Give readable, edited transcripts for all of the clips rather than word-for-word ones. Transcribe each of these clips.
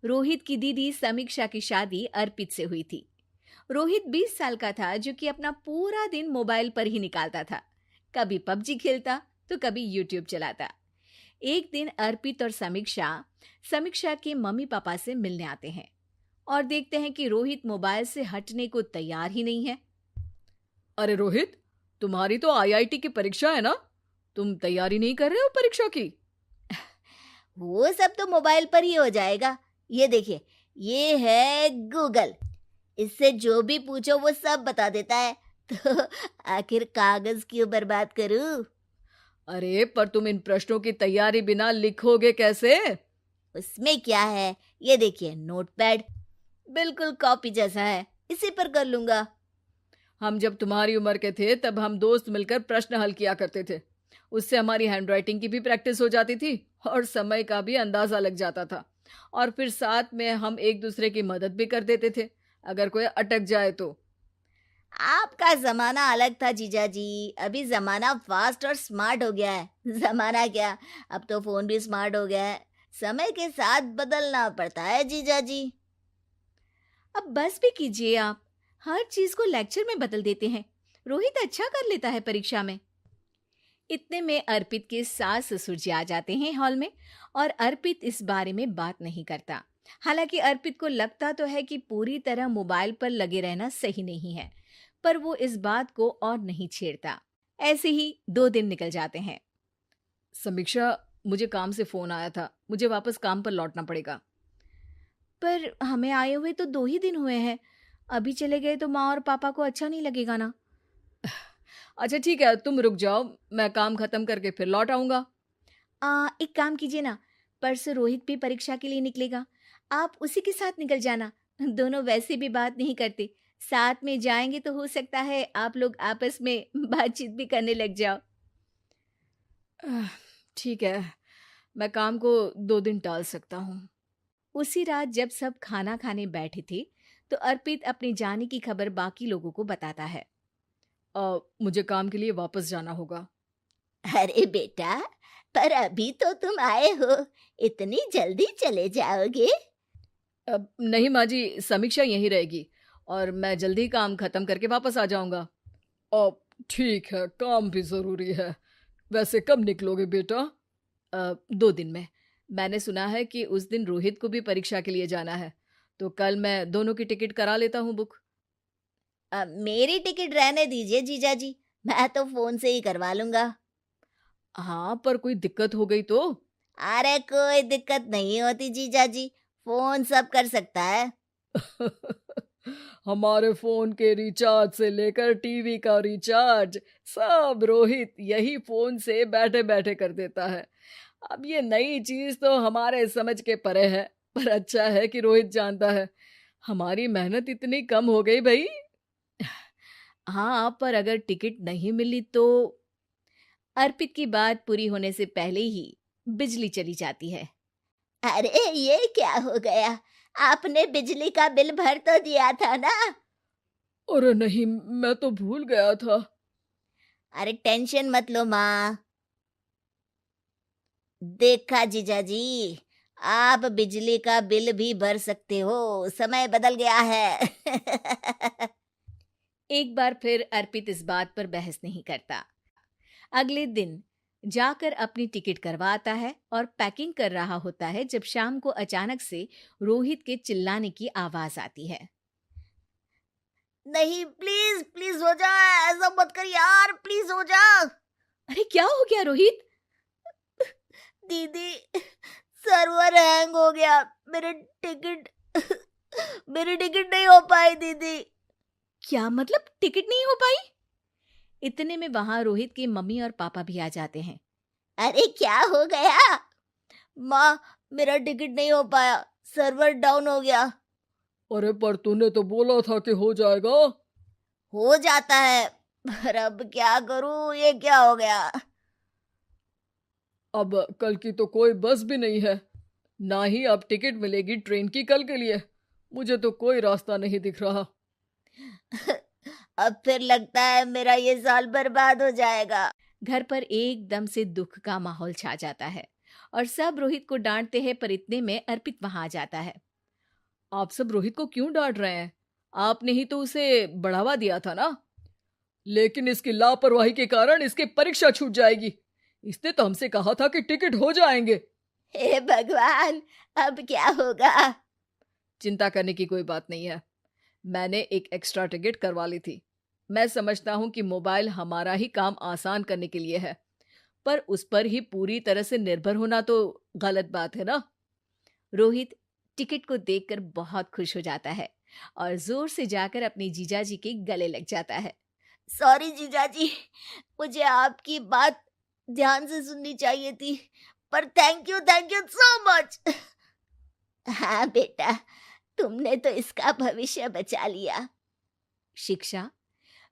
रोहित की दीदी समीक्षा की शादी अर्पित से हुई थी। रोहित 20 साल का था जो कि अपना पूरा दिन मोबाइल पर ही निकालता था। कभी पबजी खेलता तो कभी यूट्यूब चलाता। एक दिन अर्पित और समीक्षा समीक्षा के मम्मी पापा से मिलने आते हैं और देखते हैं कि रोहित मोबाइल से हटने को तैयार ही नहीं है। अरे रोहित, तुम्हारी तो आईआईटी की परीक्षा है ना? तुम तैयारी नहीं कर रहे हो परीक्षा की? वो सब तो मोबाइल पर ही हो जाएगा। ये देखिए, ये है गूगल। इससे जो भी पूछो वो सब बता देता है। तो आखिर कागज क्यों बर्बाद करूं? अरे पर तुम इन प्रश्नों की तैयारी बिना लिखोगे कैसे? उसमें क्या है, ये देखिए नोटपैड, बिल्कुल कॉपी जैसा है, इसी पर कर लूंगा। हम जब तुम्हारी उम्र के थे तब हम दोस्त मिलकर प्रश्न हल किया करते थे। उससे हमारी हैंडराइटिंग की भी प्रैक्टिस हो जाती थी और समय का भी अंदाजा लग जाता था। और फिर साथ में हम एक दूसरे की मदद भी कर देते थे अगर कोई अटक जाए तो। आपका जमाना अलग था जीजा जी। अभी जमाना फास्ट और स्मार्ट हो गया है। जमाना क्या, अब तो फोन भी स्मार्ट हो गया है। समय के साथ बदलना पड़ता है जीजा जी। अब बस भी कीजिए आप, हर चीज को लेक्चर में बदल देते हैं। रोहित अच्छा कर लेता है परीक्षा में। इतने में अर्पित के सास ससुर जी आ जाते हैं हॉल में और अर्पित इस बारे में बात नहीं करता। हालांकि अर्पित को लगता तो है कि पूरी तरह मोबाइल पर लगे रहना सही नहीं है, पर वो इस बात को और नहीं छेड़ता। ऐसे ही 2 दिन निकल जाते हैं। समीक्षा, मुझे काम से फोन आया था, मुझे वापस काम पर लौटना पड़ेगा। पर हमें आए हुए तो 2 ही दिन हुए हैं। अभी चले गए तो माँ और पापा को अच्छा नहीं लगेगा ना। अच्छा ठीक है, तुम रुक जाओ, मैं काम खत्म करके फिर लौट आऊंगा। एक काम कीजिए ना, परसों रोहित भी परीक्षा के लिए निकलेगा, आप उसी के साथ निकल जाना। दोनों वैसे भी बात नहीं करते, साथ में जाएंगे तो हो सकता है आप लोग आपस में बातचीत भी करने लग जाओ। ठीक है, मैं काम को 2 दिन टाल सकता हूँ। उसी रात जब सब खाना खाने बैठे थे तो अर्पित अपने जाने की खबर बाकी लोगों को बताता है। मुझे काम के लिए वापस जाना होगा। अरे बेटा, पर अभी तो तुम आए हो, इतनी जल्दी चले जाओगे? नहीं माँ जी, समीक्षा यहीं रहेगी और मैं जल्दी काम खत्म करके वापस आ जाऊंगा। ठीक है, काम भी जरूरी है। वैसे कब निकलोगे बेटा? 2 दिन में। मैंने सुना है कि उस दिन रोहित को भी परीक्षा के लिए जाना है, तो कल मैं दोनों की टिकट करा लेता हूँ बुक। मेरी टिकट रहने दीजिए जीजा जी, मैं तो फोन से ही करवा लूंगा। हाँ, पर कोई दिक्कत हो गई तो? अरे कोई दिक्कत नहीं होती जीजा जी, फोन सब कर सकता है। हमारे फोन के रिचार्ज से लेकर टीवी का रिचार्ज सब रोहित यही फोन से बैठे बैठे कर देता है। अब ये नई चीज तो हमारे समझ के परे है, पर अच्छा है कि रोहित जानता है। हमारी मेहनत इतनी कम हो गई भाई। हाँ, पर अगर टिकट नहीं मिली तो? अर्पित की बात पूरी होने से पहले ही बिजली चली जाती है। अरे ये क्या हो गया, आपने बिजली का बिल भर तो दिया था ना? अरे नहीं, मैं तो भूल गया था। अरे टेंशन मत लो माँ। देखा जीजा जी, आप बिजली का बिल भी भर सकते हो, समय बदल गया है। एक बार फिर अर्पित इस बात पर बहस नहीं करता। अगले दिन जाकर अपनी टिकट करवाता है और पैकिंग कर रहा होता है जब शाम को अचानक से रोहित के चिल्लाने की आवाज आती है। नहीं, प्लीज प्लीज हो जा, ऐसा मत कर यार, प्लीज हो जा। अरे क्या हो गया रोहित? दीदी, सर्वर हैंग हो गया, मेरे टिकट मेरी टिकट नहीं हो पाई दीदी। क्या मतलब टिकट नहीं हो पाई? इतने में वहां रोहित के मम्मी और पापा भी आ जाते हैं। अरे क्या हो गया? माँ, मेरा टिकट नहीं हो पाया, सर्वर डाउन हो गया। अरे पर तूने तो बोला था कि हो जाएगा। हो जाता है, पर अब क्या करूं, ये क्या हो गया? अब कल की तो कोई बस भी नहीं है, ना ही अब टिकट मिलेगी ट्रेन की कल के लिए। मुझे तो कोई रास्ता नहीं दिख रहा। अब फिर लगता है मेरा ये साल बर्बाद हो जाएगा। घर पर एकदम से दुख का माहौल छा जाता है और सब रोहित को डांटते हैं, पर इतने में अर्पित वहां आ जाता है। आप सब रोहित को क्यों डांट रहे हैं? आपने ही तो उसे बढ़ावा दिया था ना। लेकिन इसकी लापरवाही के कारण इसकी परीक्षा छूट जाएगी। इसने तो हमसे कहा था कि टिकट हो जाएंगे। हे भगवान, अब क्या होगा? चिंता करने की कोई बात नहीं है। मैंने एक एक्स्ट्रा टिकट करवा ली थी। मैं समझता हूँ कि मोबाइल हमारा ही काम आसान करने के लिए है, पर उस पर ही पूरी तरह से निर्भर होना तो गलत बात है ना। रोहित टिकट को देखकर बहुत खुश हो जाता है और जोर से जाकर अपने जीजाजी के गले लग जाता है। सॉरी जीजाजी, मुझे आपकी बात ध्यान से सुननी चाहिए थी, पर थैंक यू सो मच। हाँ बेटा, तुमने तो इसका भविष्य बचा लिया। शिक्षा,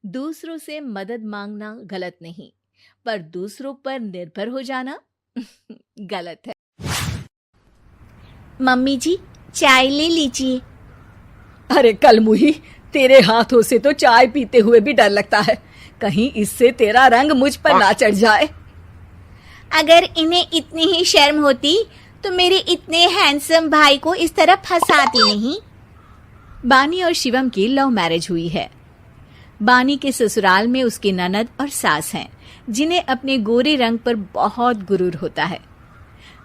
दूसरों से मदद मांगना गलत नहीं, पर दूसरों पर निर्भर हो जाना गलत है। मम्मी जी, चाय ले लीजिए। अरे कलमुही, तेरे हाथों से तो चाय पीते हुए भी डर लगता है। कहीं इससे तेरा रंग मुझ पर ना चढ़ जाए। अगर इन्हें इतनी ही शर्म होती तो मेरे इतने हैंडसम भाई को इस तरह फंसाती नहीं। बानी और शिवम की लव मैरिज हुई है। बानी के ससुराल में उसकी ननद और सास हैं, जिन्हें अपने गोरे रंग पर बहुत गुरूर होता है,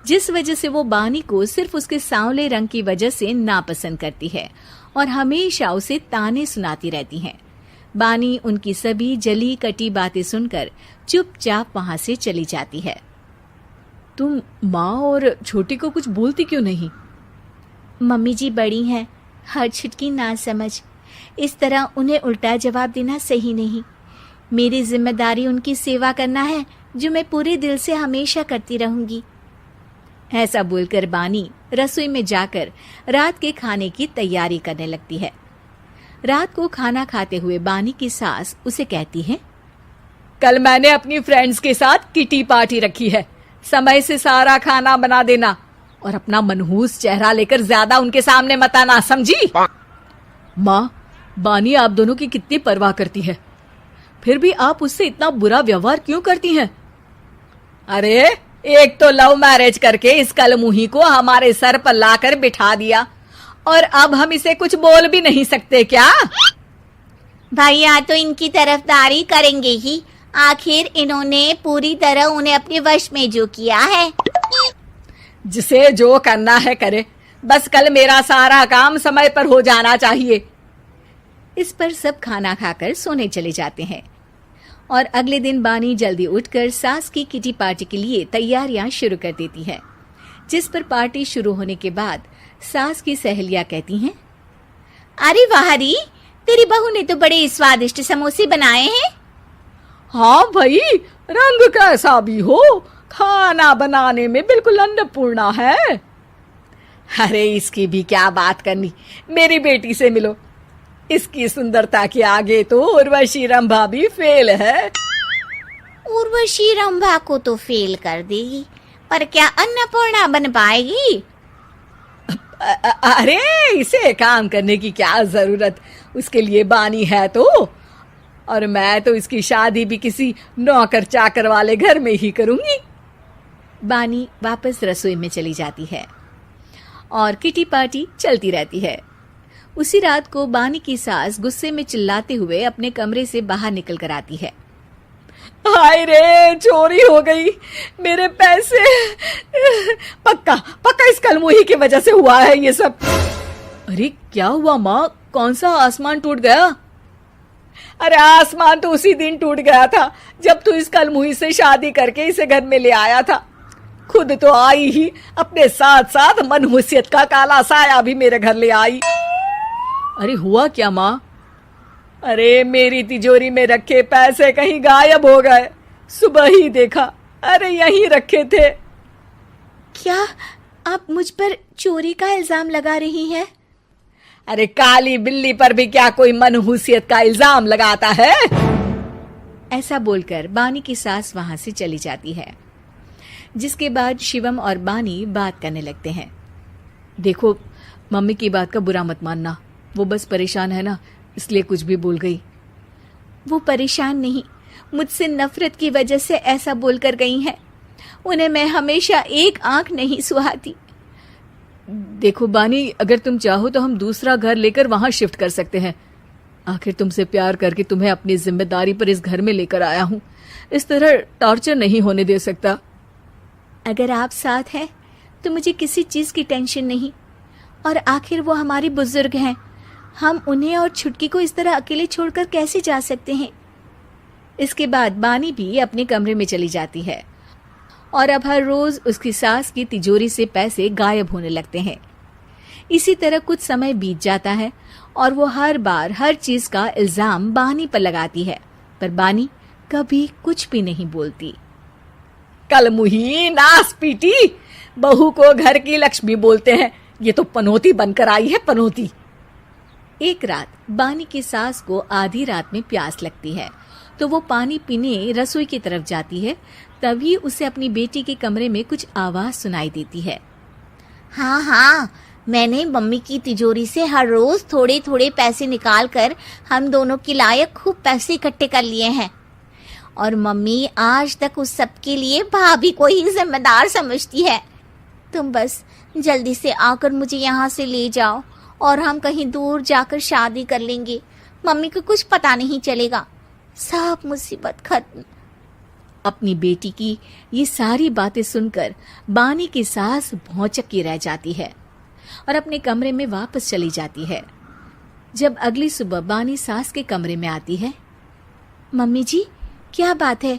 जिस वजह से वो बानी को सिर्फ उसके सांवले रंग की वजह से नापसंद करती है और हमेशा उसे ताने सुनाती रहती हैं। बानी उनकी सभी जली कटी बातें सुनकर चुपचाप वहां से चली जाती है। तुम माँ और छोटी को कुछ बोलती क्यों नहीं? मम्मी जी बड़ी हैं, हर छुटकी ना समझ, इस तरह उन्हें उल्टा जवाब देना सही नहीं। मेरी जिम्मेदारी उनकी सेवा करना है, जो मैं पूरे दिल से हमेशा करती रहूंगी। ऐसा बोलकर बानी रसोई में जाकर रात के खाने की तैयारी करने लगती है। रात को खाना खाते हुए बानी की सास उसे कहती है, कल मैंने अपनी फ्रेंड्स के साथ किटी पार्टी रखी है। समय से सारा खाना बना देना और अपना मनहूस चेहरा लेकर ज्यादा उनके सामने मत आना, समझी? माँ, बानी आप दोनों की कितनी परवाह करती है, फिर भी आप उससे इतना बुरा व्यवहार क्यों करती हैं? अरे एक तो लव मैरिज करके इस कलमुही को हमारे सर पर लाकर बिठा दिया और अब हम इसे कुछ बोल भी नहीं सकते क्या? भैया तो इनकी तरफदारी करेंगे ही, आखिर इन्होंने पूरी तरह उन्हें अपने वश में जो किया है। जिसे जो करना है करे, बस कल मेरा सारा काम समय पर हो जाना चाहिए। इस पर सब खाना खाकर सोने चले जाते हैं और अगले दिन बानी जल्दी उठकर सास की किटी पार्टी के लिए तैयारियां शुरू कर देती है, जिस पर पार्टी शुरू होने के बाद सास की सहेलियां कहती हैं, अरे वाह री, तेरी बहू ने तो बड़े स्वादिष्ट समोसे बनाए हैं। हाँ भाई, रंग कैसा भी हो, खाना बनाने में बिल्कुल अन्नपूर्णा है। अरे इसकी भी क्या बात करनी, मेरी बेटी से मिलो। इसकी सुंदरता के आगे तो उर्वशी रंभा भी फेल है। उर्वशी रंभा को तो फेल कर देगी, पर क्या अन्नपूर्णा बन पाएगी? अरे इसे काम करने की क्या जरूरत, उसके लिए बानी है तो। और मैं तो इसकी शादी भी किसी नौकर चाकर वाले घर में ही करूंगी। बानी वापस रसोई में चली जाती है और किटी पार्टी चलती रहती है। उसी रात को बानी की सास गुस्से में चिल्लाते हुए अपने कमरे से बाहर निकल कर आती है। हाय रे, चोरी हो गई, मेरे पैसे। पक्का पक्का इस कलमुही की वजह से हुआ है ये सब। अरे क्या हुआ माँ, कौन सा आसमान टूट गया? अरे आसमान तो उसी दिन टूट गया था जब तू इस कलमुही से शादी करके इसे घर में ले आया था। खुद तो आई ही, अपने साथ साथ मनहूसियत का काला साया भी मेरे घर ले आई। अरे हुआ क्या माँ? अरे मेरी तिजोरी में रखे पैसे कहीं गायब हो गए, सुबह ही देखा, अरे यहीं रखे थे। क्या आप मुझ पर चोरी का इल्जाम लगा रही हैं? अरे काली बिल्ली पर भी क्या कोई मनहूसियत का इल्जाम लगाता है? ऐसा बोलकर बानी की सास वहां से चली जाती है, जिसके बाद शिवम और बानी बात करने लगते हैं। देखो, मम्मी की बात का बुरा मत मानना, वो बस परेशान है ना, इसलिए कुछ भी बोल गई। वो परेशान नहीं, मुझसे नफरत की वजह से ऐसा बोलकर गई हैं। उन्हें मैं हमेशा एक आंख नहीं सुहाती। देखो बानी, अगर तुम चाहो तो हम दूसरा घर लेकर वहां शिफ्ट कर सकते हैं। आखिर तुमसे प्यार करके तुम्हें अपनी जिम्मेदारी पर इस घर में लेकर आया हूँ। इस तरह टॉर्चर नहीं होने दे सकता। अगर आप साथ हैं तो मुझे किसी चीज़ की टेंशन नहीं। और आखिर वो हमारे बुजुर्ग हैं, हम उन्हें और छुटकी को इस तरह अकेले छोड़कर कैसे जा सकते हैं। इसके बाद बानी भी अपने कमरे में चली जाती है और अब हर रोज उसकी सास की तिजोरी से पैसे गायब होने लगते हैं। इसी तरह कुछ समय बीत जाता है और वो हर बार हर चीज का इल्जाम बानी पर लगाती है, पर बानी कभी कुछ भी नहीं बोलती। कल मुही नास पीटी, बहू को घर की लक्ष्मी बोलते हैं, ये तो पनौती बनकर आई है, पनौती। एक रात बानी की सास को आधी रात में प्यास लगती है तो वो पानी पीने रसोई की तरफ जाती है। तभी उसे अपनी बेटी के कमरे में कुछ आवाज सुनाई देती है। हाँ हाँ, मैंने मम्मी की तिजोरी से हर रोज थोड़े थोड़े पैसे निकाल कर हम दोनों के लायक खूब पैसे इकट्ठे कर लिए हैं। और मम्मी आज तक उस सब के लिए भाभी को ही जिम्मेदार समझती है। तुम बस जल्दी से आकर मुझे यहाँ से ले जाओ और हम कहीं दूर जाकर शादी कर लेंगे। मम्मी को कुछ पता नहीं चलेगा, सब मुसीबत खत्म। अपनी बेटी की ये सारी बातें सुनकर बानी की सास भौंचक्की रह जाती है और अपने कमरे में वापस चली जाती है। जब अगली सुबह बानी सास के कमरे में आती है, मम्मी जी क्या बात है,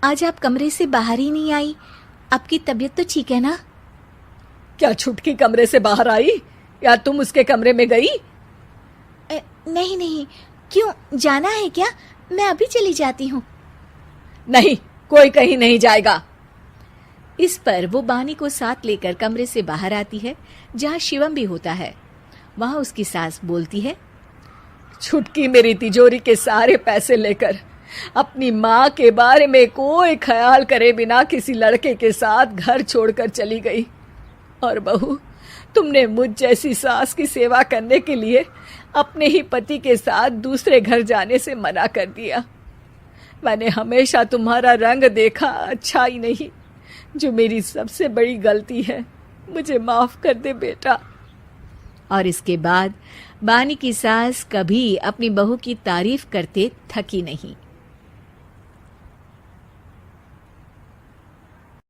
आज आप कमरे से बाहर ही नहीं आई, आपकी तबीयत तो ठीक है ना? क्या छुटकी कमरे से बाहर आई या तुम उसके कमरे में गई? नहीं नहीं, क्यों, जाना है क्या? मैं अभी चली जाती हूँ। नहीं, कोई कहीं नहीं जाएगा। इस पर वो बानी को साथ लेकर कमरे से बाहर आती है जहाँ शिवम भी होता है। वहाँ उसकी सास बोलती है, छुटकी मेरी तिजोरी के सारे पैसे लेकर अपनी माँ के बारे में कोई ख्याल करे बिना किसी लड़के के साथ घर छोड़कर चली गई। और बहू, तुमने मुझ जैसी सास की सेवा करने के लिए अपने ही पति के साथ दूसरे घर जाने से मना कर दिया। मैंने हमेशा तुम्हारा रंग देखा अच्छा ही नहीं, जो मेरी सबसे बड़ी गलती है। मुझे माफ कर दे बेटा। और इसके बाद बानी की सास कभी अपनी बहू की तारीफ करते थकी नहीं।